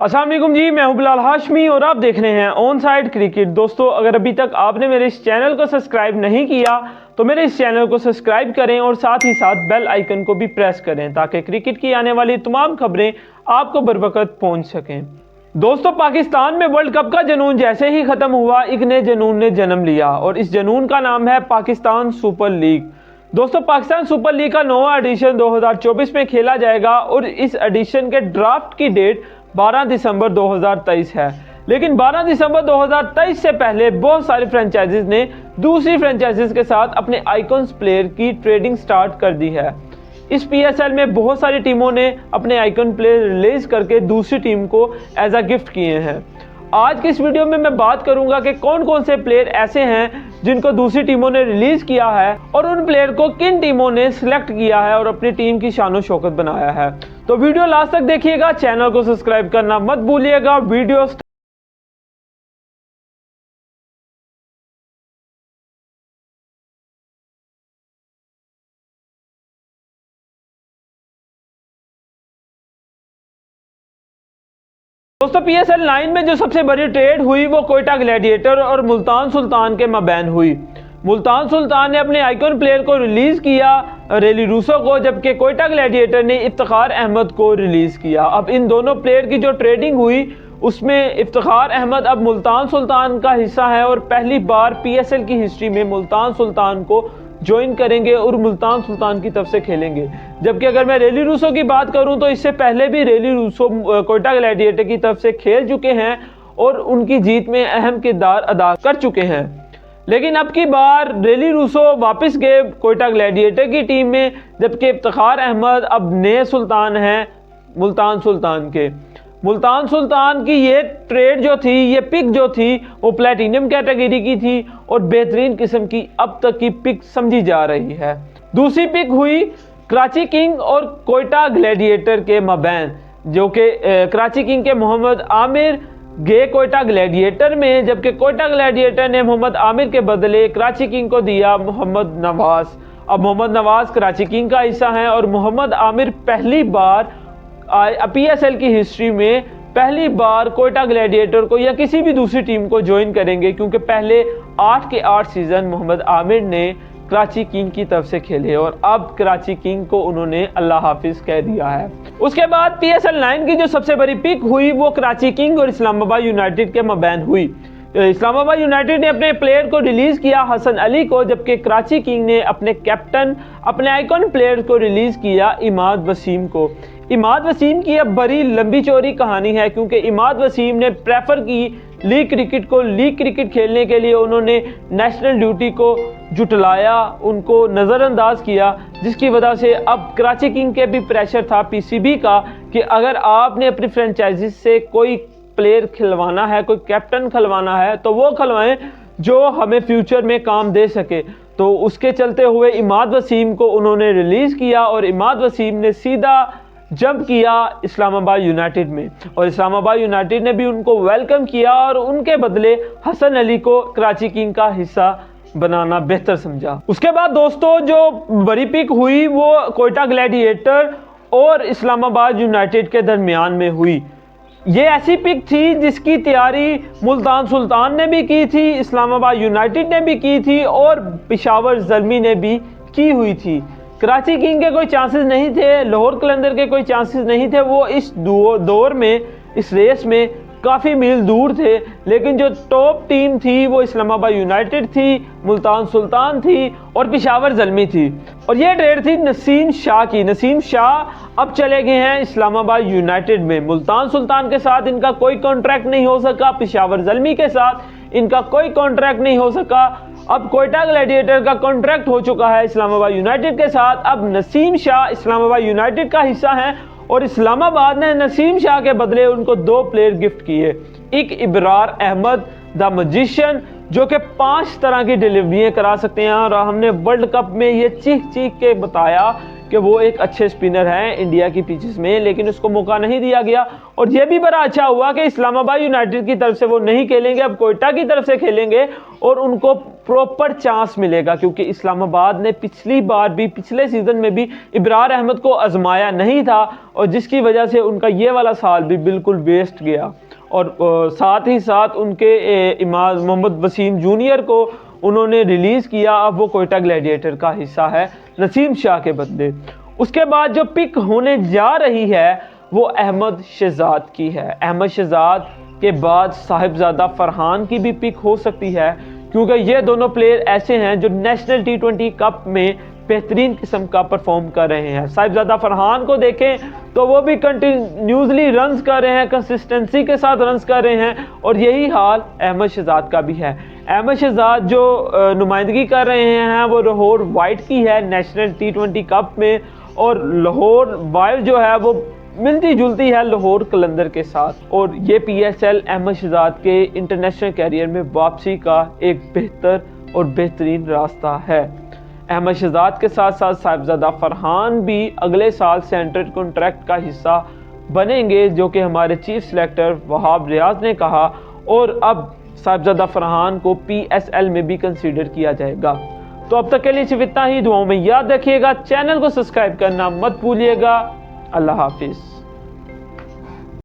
अस्सलाम वालेकुम जी, मैं हूं बिलाल हाशमी और आप देख रहे हैं ऑन साइड क्रिकेट। दोस्तों, अगर अभी तक आपने मेरे इस चैनल को सब्सक्राइब नहीं किया तो मेरे इस चैनल को सब्सक्राइब करें और साथ ही साथ बेल आइकन को भी प्रेस करें ताकि क्रिकेट की आने वाली तमाम खबरें आपको बरवकत पहुंच सकें। दोस्तों, पाकिस्तान में वर्ल्ड कप का जुनून जैसे ही खत्म हुआ, एक नए जुनून ने जन्म लिया और इस जुनून का नाम है पाकिस्तान सुपर लीग। दोस्तों, पाकिस्तान सुपर लीग का 9वां एडिशन 2024 में खेला जाएगा और इस एडिशन के ड्राफ्ट की डेट 12 दिसंबर 2023 है। लेकिन 12 दिसंबर 2023 से पहले बहुत सारी फ्रेंचाइजीज ने दूसरी फ्रेंचाइजीज के साथ अपने आइकॉन्स प्लेयर की ट्रेडिंग स्टार्ट कर दी है। इस पीएसएल में बहुत सारी टीमों ने अपने आइकॉन प्लेयर रिलीज करके दूसरी टीम को एज अ गिफ्ट किए हैं। आज की इस वीडियो में मैं बात करूंगा कि कौन कौन से प्लेयर ऐसे हैं जिनको दूसरी टीमों ने रिलीज किया है और उन प्लेयर को किन टीमों ने सिलेक्ट किया है और अपनी टीम की शानो शौकत बनाया है। तो वीडियो लास्ट तक देखिएगा, चैनल को सब्सक्राइब करना मत भूलिएगा। वीडियो दोस्तों, पीएसएल 9 में जो सबसे बड़ी ट्रेड हुई वो कोयटा ग्लैडिएटर और मुल्तान सुल्तान के मबैन हुई। मुल्तान सुल्तान ने अपने आइकॉन प्लेयर को रिलीज किया रेली रूसो को, जबकि कोयटा ग्लैडिएटर ने इफ्तिखार अहमद को रिलीज किया। अब इन दोनों प्लेयर की जो ट्रेडिंग हुई उसमें इफ्तिखार अहमद अब मुल्तान सुल्तान का हिस्सा है और पहली बार पीएसएल की हिस्ट्री में मुल्तान सुल्तान को ज्वाइन करेंगे और मुल्तान सुल्तान की तरफ से खेलेंगे। जबकि अगर मैं रेली रूसो की बात करूं तो इससे पहले भी रेली रूसो कोयटा ग्लैडिएटर की तरफ से खेल चुके हैं और उनकी जीत में अहम किरदार अदा कर चुके हैं। लेकिन अब की बार रेली रूसो वापस गए कोयटा ग्लैडिएटर की टीम में, जबकि इफ्तिखार अहमद अब नए सुल्तान हैं मुल्तान सुल्तान के। मुल्तान सुल्तान की ये ट्रेड जो थी, ये पिक जो थी वो प्लेटिनम कैटेगरी की थी और बेहतरीन किस्म की अब तक की पिक समझी जा रही है। दूसरी पिक हुई कराची किंग और कोयटा ग्लैडिएटर के मबैन, जो कि कराची किंग के मोहम्मद आमिर गए कोयटा ग्लैडिएटर में, जबकि कोयटा ग्लैडिएटर ने मोहम्मद आमिर के बदले कराची किंग को दिया मोहम्मद नवाज। अब मोहम्मद नवाज कराची किंग का हिस्सा हैं और मोहम्मद आमिर पहली बार पीएसएल की हिस्ट्री में पहली बार कोयटा ग्लैडिएटर को या किसी भी दूसरी टीम को ज्वाइन करेंगे, क्योंकि पहले 8 के 8 सीजन मोहम्मद आमिर ने कराची किंग की तरफ से खेले और अब कराची किंग को उन्होंने अल्लाह हाफिज कह दिया है। उसके बाद पीएसएल 9 की जो सबसे बड़ी पिक हुई वो कराची किंग और इस्लामाबाद यूनाइटेड के मबैन हुई। इस्लामाबाद यूनाइटेड ने अपने प्लेयर को रिलीज किया हसन अली को, जबकि कराची किंग ने अपने कैप्टन अपने आइकॉन प्लेयर को रिलीज किया इमाद वसीम को। इमाद वसीम की अब बड़ी लंबी चौड़ी कहानी है, क्योंकि इमाद वसीम ने प्रेफर की लीग क्रिकेट को। लीग क्रिकेट खेलने के लिए उन्होंने नेशनल ड्यूटी को जुटलाया, उनको नज़रअंदाज किया, जिसकी वजह से अब कराची किंग के भी प्रेशर था पीसीबी का कि अगर आपने अपनी फ्रेंचाइजी से कोई प्लेयर खिलवाना है, कोई कैप्टन खिलवाना है तो वो खिलवाएं जो हमें फ्यूचर में काम दे सके। तो उसके चलते हुए इमाद वसीम को उन्होंने रिलीज़ किया और इमाद वसीम ने सीधा जंप किया इस्लामाबाद यूनाइटेड में और इस्लामाबाद यूनाइटेड ने भी उनको वेलकम किया और उनके बदले हसन अली को कराची किंग का हिस्सा बनाना बेहतर समझा। उसके बाद दोस्तों, जो बड़ी पिक हुई वो कोयटा ग्लैडिएटर और इस्लामाबाद यूनाइटेड के दरमियान में हुई। ये ऐसी पिक थी जिसकी तैयारी मुल्तान सुल्तान ने भी की थी, इस्लामाबाद यूनाइटेड ने भी की थी और पेशावर ज़ल्मी ने भी की हुई थी। कराची किंग के कोई चांसेस नहीं थे, लाहौर कलंदर के कोई चांसेस नहीं थे, वो इस दौर में इस रेस में काफ़ी मील दूर थे। लेकिन जो टॉप टीम थी वो इस्लामाबाद यूनाइटेड थी, मुल्तान सुल्तान थी और पेशावर ज़ल्मी थी। और ये ट्रेड थी नसीम शाह की। नसीम शाह अब चले गए हैं इस्लामाबाद यूनाइटेड में। मुल्तान सुल्तान के साथ इनका कोई कॉन्ट्रैक्ट नहीं हो सका, पेशावर ज़ल्मी के साथ इनका कोई कॉन्ट्रैक्ट नहीं हो सका। अब कोयटा ग्लैडिएटर का कॉन्ट्रैक्ट हो चुका है इस्लामाबाद यूनाइटेड के साथ। अब नसीम शाह इस्लामाबाद यूनाइटेड का हिस्सा हैं और इस्लामाबाद ने नसीम शाह के बदले उनको 2 प्लेयर गिफ्ट किए। एक इब्रार अहमद द मजिशियन, जो कि 5 तरह की डिलीवरियाँ करा सकते हैं और हमने वर्ल्ड कप में ये चीख चीख के बताया कि वो एक अच्छे स्पिनर हैं इंडिया की पिचेस में, लेकिन उसको मौका नहीं दिया गया। और ये भी बड़ा अच्छा हुआ कि इस्लामाबाद यूनाइटेड की तरफ से वो नहीं खेलेंगे, अब कोयटा की तरफ से खेलेंगे और उनको प्रॉपर चांस मिलेगा, क्योंकि इस्लामाबाद ने पिछली बार भी, पिछले सीज़न में भी इब्रार अहमद को आजमाया नहीं था, और जिसकी वजह से उनका ये वाला साल भी बिल्कुल वेस्ट गया। और साथ ही साथ उनके इमाद मोहम्मद वसीम जूनियर को उन्होंने रिलीज़ किया, अब वो कोयटा ग्लैडिएटर का हिस्सा है नसीम शाह के बदले। उसके बाद जो पिक होने जा रही है वो अहमद शहजाद की है। अहमद शहजाद के बाद साहिबजादा फरहान की भी पिक हो सकती है, क्योंकि ये दोनों प्लेयर ऐसे हैं जो नेशनल T20 कप में बेहतरीन किस्म का परफॉर्म कर रहे हैं। साहिबजादा फरहान को देखें तो वो भी कंटिन्यूसली रन्स कर रहे हैं, कंसिस्टेंसी के साथ रन्स कर रहे हैं, और यही हाल अहमद शहजाद का भी है। अहमद शहजाद जो नुमाइंदगी कर रहे हैं वो लाहौर वाइट की है नेशनल T20 कप में, और लाहौर वाइट जो है वो मिलती जुलती है लाहौर कलंदर के साथ। और ये PSL अहमद शहजाद के इंटरनेशनल कैरियर में वापसी का एक बेहतर और बेहतरीन रास्ता है। अहमद शहजाद के साथ साथ साहिबजादा फरहान भी अगले साल सेंट्रल कॉन्ट्रैक्ट का हिस्सा बनेंगे, जो कि हमारे चीफ सिलेक्टर वहाब रियाज ने कहा, और अब साहिबजादा फरहान को PSL में भी कंसीडर किया जाएगा। तो अब तक के लिए सिर्फ इतना ही। दुआओं में याद रखिएगा, चैनल को सब्सक्राइब करना मत भूलिएगा। अल्लाह हाफिज़।